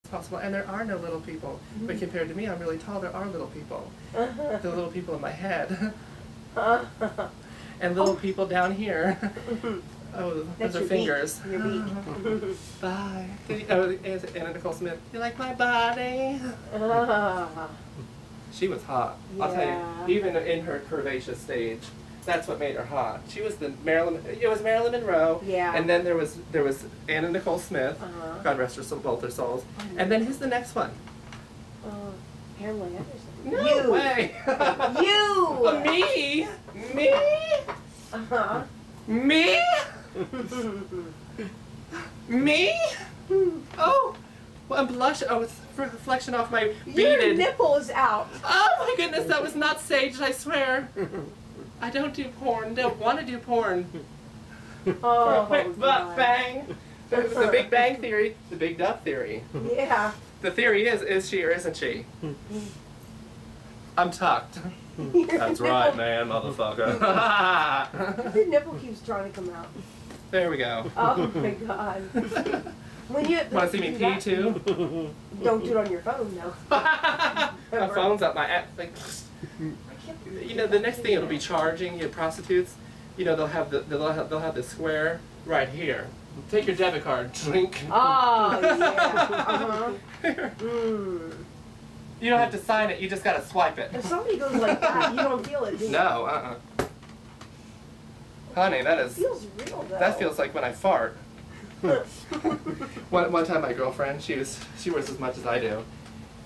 possible. And there are no little people. But compared to me, I'm really tall. There are little people. The little people in my head. And little people down here. Oh, That's those are your fingers. Beak. Your beak. Bye. Anna Nicole Smith. You like my body? She was hot. I'll tell you. Even in her curvaceous stage, that's what made her hot. She was the Marilyn. It was Marilyn Monroe. Yeah. And then there was Anna Nicole Smith. God rest her soul, both their souls. And then who's the next one? Pamela Anderson. No You. way. You. Me? Me? Me? Me? Oh, well, I'm blushing. Oh, it's reflection off my beaded. Your nipple is out. Oh my goodness, that was not staged, I swear. I don't do porn. Don't want to do porn. Oh, Quick butt bang. The Big Bang Theory. The Big Duck Theory. Yeah. The theory is she or isn't she? I'm tucked. That's right, man, motherfucker. Your nipple keeps trying to come out. There we go. Oh my god. When you Want to see me pee too? Don't do it on your phone, no. My phone's up my ass. Like, you know, the next thing it'll be charging. You prostitutes. You know, they'll have the square right here. Take your debit card. Drink. Oh yeah. You don't have to sign it. You just gotta swipe it. If somebody goes like that, you don't feel it, do you? No. Honey, that is. It feels real though. That feels like when I fart. One time, my girlfriend, she wears as much as I do,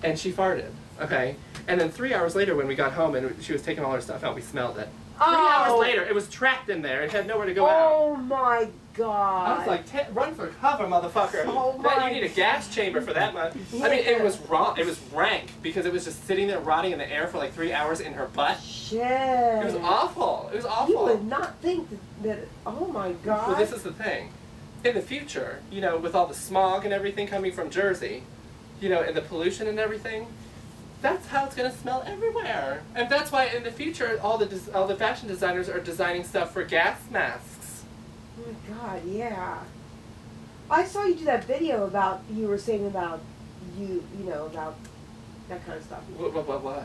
and she farted. Okay, and then 3 hours later, when we got home and she was taking all her stuff out, we smelled it. 3 hours later, it was trapped in there. It had nowhere to go out. Oh my god. I was like, run for cover, motherfucker. Oh You need a gas chamber for that much. Yeah. I mean, it was raw. It was rank because it was just sitting there rotting in the air for like 3 hours in her butt. Shit. It was awful. It was awful. You would not think that oh my god. Well, this is the thing. In the future, you know, with all the smog and everything coming from Jersey, you know, and the pollution and everything, that's how it's going to smell everywhere. And that's why in the future, all the fashion designers are designing stuff for gas masks. Oh my god, yeah. I saw you do that video about, you were saying about you know, about that kind of stuff. What?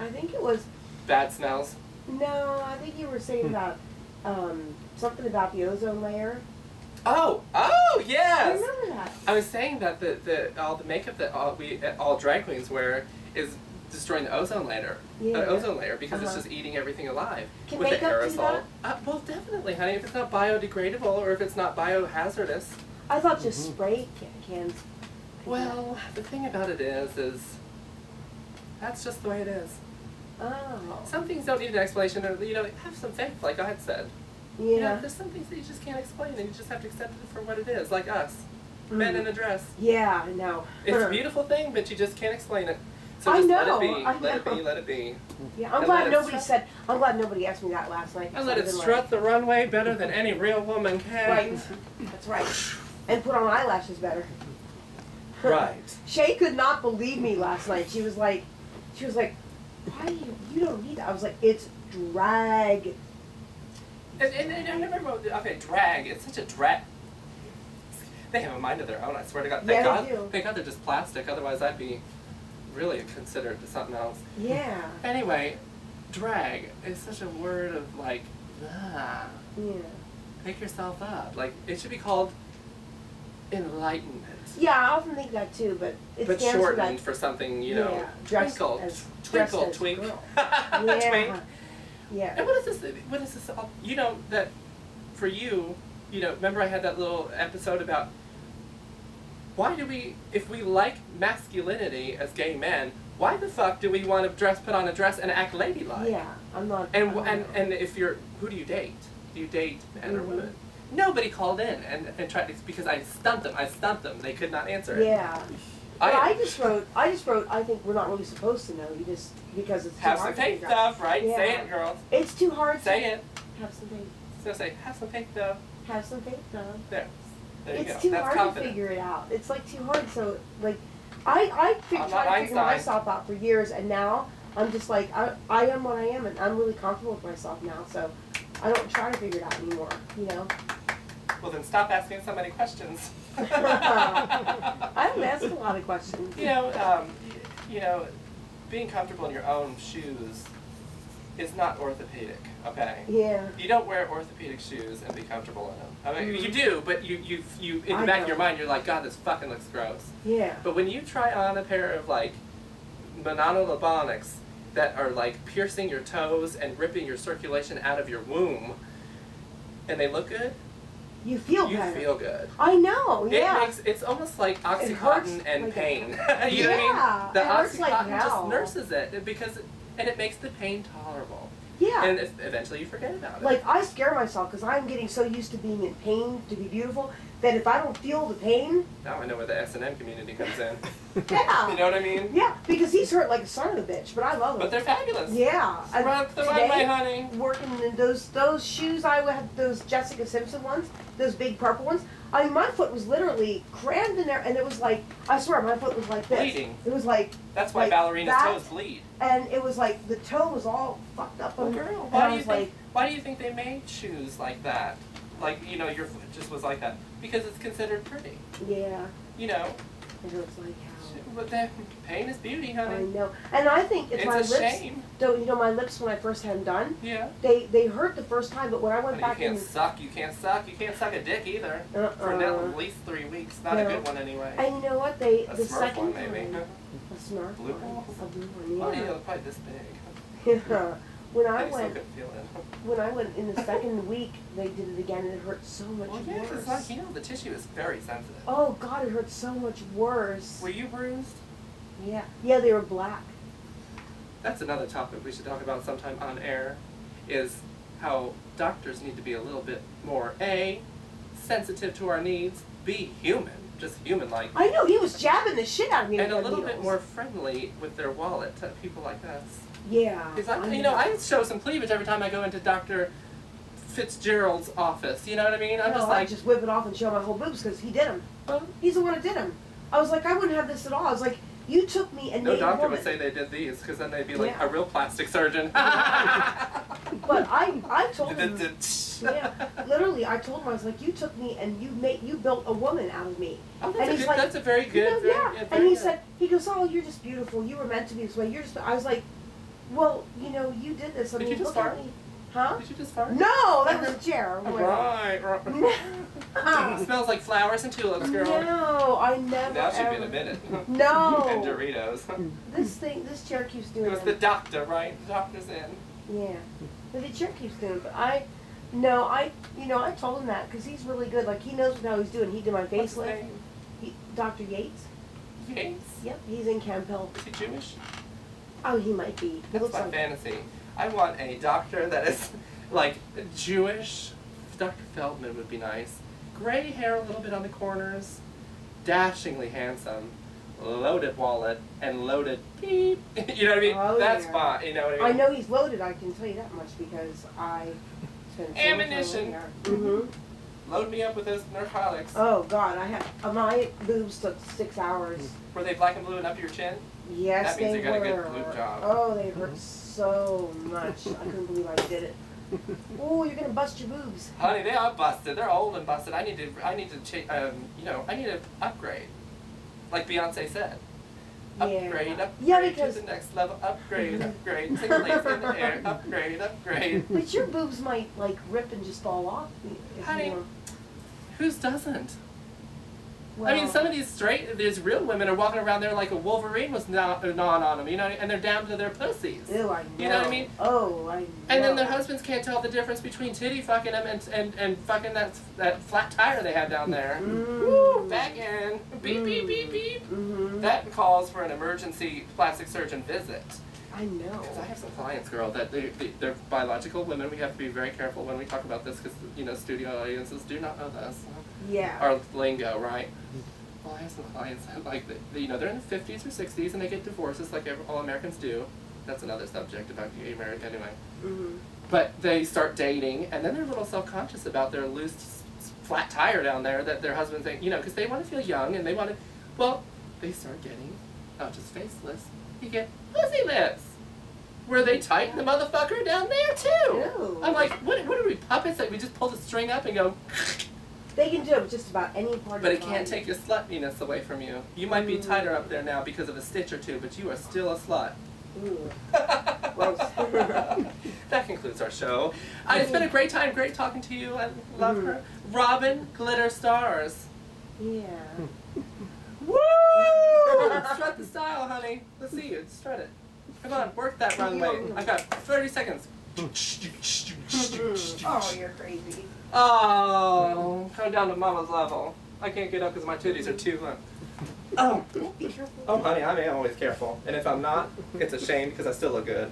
I think it was, Bad smells? no, I think you were saying about something about the ozone layer. Oh, yes! I remember that. I was saying that all the makeup that all drag queens wear is destroying the ozone layer. Yeah. Ozone layer because it's just eating everything alive. Can with the makeup do aerosol. that? Well, definitely, honey. If it's not biodegradable or if it's not biohazardous. I thought just spray cans. Well, the thing about it is that's just the way it is. Oh. Some things don't need an explanation. Or, you know, have some faith, like I had said. Yeah. You know, there's some things that you just can't explain, and you just have to accept it for what it is, like us. Men in a dress. Yeah, I know. It's a beautiful thing, but you just can't explain it. So I just know, let it be. I Let it know. be. Let it be. Yeah, I'm glad nobody asked me that last night. And let it strut the runway better than any real woman can. Right. That's right. And put on eyelashes better. Right. Shay could not believe me last night. She was like, why you don't need that? I was like, it's drag. And I remember, okay, drag. It's such a drag. They have a mind of their own, I swear to God. Yeah, they do. Thank God they're just plastic, otherwise I'd be really considered to something else. Yeah. Anyway, drag is such a word of like, Yeah. pick yourself up. Like, it should be called enlightenment. Yeah, I often think that too, but it But stands shortened for for something, you know, dressed twinkle, as twink. girl. Twink. Yeah. And what is this all, you know, that for you, you know, remember I had that little episode about why do we, if we like masculinity as gay men, why the fuck do we want to put on a dress and act ladylike? Yeah, I'm not. And if you're, who do you date? Do you date men or women? Nobody called in and tried to, because I stumped them. They could not answer it. Yeah. But I just wrote, I think we're not really supposed to know. You just, because it's too have hard some to faith, figure out. though, right? Yeah. Say it, girls. It's too hard Say to it. have some faith. So say, have some faith, though. Have some faith, though. There you It's go. too That's hard confident. to figure it out. It's like too hard. So like, I I'm not tried to figure Einstein. myself out for years, and now I'm just like I am what I am, and I'm really comfortable with myself now. So I don't try to figure it out anymore. You know. Well, then stop asking so many questions. I don't ask a lot of questions. You know, being comfortable in your own shoes is not orthopedic, okay? Yeah. You don't wear orthopedic shoes and be comfortable in them. I mean, you do, but you in I the back know. of your mind, you're like, God, this fucking looks gross. Yeah. But when you try on a pair of like Mononolabonics that are like piercing your toes and ripping your circulation out of your womb, and they look good, You feel you better. feel good. I know, yeah. It's almost like hurts Oxycontin and like pain. a- You know what I Yeah, mean? The it hurts like Oxycontin just hell. nurses it because and it makes the pain tolerable. Yeah. And eventually you forget about it. Like, I scare myself because I'm getting so used to being in pain to be beautiful that if I don't feel the pain, Now I know where the S&M community comes in. yeah. You know what I mean? Yeah, because he's hurt like a son of a bitch, but I love him. But they're fabulous. Yeah. And Run the today, runway, honey. working in those shoes, I had those Jessica Simpson ones, those big purple ones. I mean, my foot was literally crammed in there, and it was like, I swear, my foot was like this. Bleeding. It was like, That's why like ballerinas' that, toes bleed. and it was like, the toe was all fucked up. Well, under- girl, and why I do you was think? Why do you think they made shoes like that? Like, you know, your foot just was like that because it's considered pretty. Yeah, You know, it looks like hell. but then pain is beauty, I honey. know, and I think it's my a lips. shame. Don't you know my lips when I first had them done? Yeah. They hurt the first time, but when I went Honey, back you in, can't suck. You can't suck. You can't suck a dick either. For at least 3 weeks. Not a No. good one anyway. and you know what? They A the Smurf second one maybe. time, a Smurf Blue one, one? a blue one, Oh yeah. yeah, probably this big. Yeah. When I I still went, couldn't feel it. when I went in the second week, they did it again, and it hurt so much Well, yeah, worse. it's like, you know, the tissue is very sensitive. Oh God, it hurt so much worse. Were you bruised? Yeah, yeah, they were black. That's another topic we should talk about sometime on air, is how doctors need to be a little bit more, A, sensitive to our needs, B, human, just human-like, I know he was jabbing the shit out of me. and a with little the bit needles. more friendly with their wallet to people like us. Yeah. Because I show some cleavage every time I go into Dr. Fitzgerald's office, you know what I mean? I'm No, just I like, just whip it off and show my whole boobs because he did them. He's the one that did them. I was like, I wouldn't have this at all. I was like, you took me and no made a doctor woman. would say they did these, because then they'd be like, Yeah. a real plastic surgeon. But I told him, yeah, literally, I told him, I was like, you took me and you built a woman out of me. Oh, And he's like, that's a very You good, know, very, yeah. very And he good. said, he goes, oh, you're just beautiful. You were meant to be this way. You're just. I was like, well, you know, you did this. I Did mean, you just look at fart? me. Huh? Did you just fart? No, that was a chair. Oh, my God. Right. It smells like flowers and tulips, girl. No, I never. Now she'd be ever. in a minute. And No. Doritos. This chair keeps doing It was the doctor, right? The doctor's in. Yeah, but the chair keeps doing it. But I told him that because he's really good. Like, he knows what he's doing. He did my What's his facelift. name? Dr. Yates. Yates? Yep, he's in Campbell. Is he Jewish? Oh, he might be. He That's looks my like. fantasy. I want a doctor that is, like, Jewish. Dr. Feldman would be nice. Gray hair a little bit on the corners. Dashingly handsome. Loaded wallet. And loaded beep. You know what I mean? Oh, That's yeah. fine. You know what I I mean? know he's loaded. I can tell you that much because I spent so much time Ammunition. there. Mhm. Load me up with those narcotics. Oh God, I had my boobs took 6 hours. Were they black and blue and up to your chin? Yes, That means they you got a were. good boob job. Oh, they hurt so much. I couldn't believe I did it. Oh, you're gonna bust your boobs. Honey, they are busted. They're old and busted. I need to I need to upgrade. Like Beyonce said. Upgrade, upgrade Yeah, because- to the next level. Upgrade, upgrade. Take a leap in the air. Upgrade, upgrade. But your boobs might like rip and just fall off. If Honey, you Whose doesn't? well, I mean, some of these real women are walking around there like a Wolverine was gnawing on them, you know, and they're down to their pussies. Ew, I know. You know what I mean? Oh, I know. And then their husbands can't tell the difference between titty fucking them and fucking that flat tire they have down there. Woo, back in. Beep, beep, beep, beep. Mm-hmm. That calls for an emergency plastic surgeon visit. I know. Because I have some clients, girl, that they're biological women. We have to be very careful when we talk about this because, you know, studio audiences do not know this. Yeah. Our lingo, right? Well, I have some clients that, like, you know, they're in their 50s or 60s and they get divorces like all Americans do. That's another subject about gay marriage anyway. Mm-hmm. But they start dating and then they're a little self-conscious about their loose, flat tire down there that their husband thinks, you know, because they want to feel young and they want to, well, they start getting, not just faceless, you get pussy lips. Where they tighten the motherfucker down there too. Ew. I'm like, what are we, puppets that we just pull the string up and go, They can do it with just about any part But of it the can't body. take your sluttiness away from you. You might be tighter up there now because of a stitch or two, but you are still a slut. Ooh. Gross. That concludes our show. It's been a great time, great talking to you. I love her. Robin Glitter Stars. Yeah. Woo! Strut the style, honey. Let's see you. Strut it. Come on, work that runway. I got 30 seconds. Oh, you're crazy. Oh, come down to mama's level. I can't get up because my titties are too long. Oh, Be careful. honey, I am always careful. And if I'm not, it's a shame because I still look good.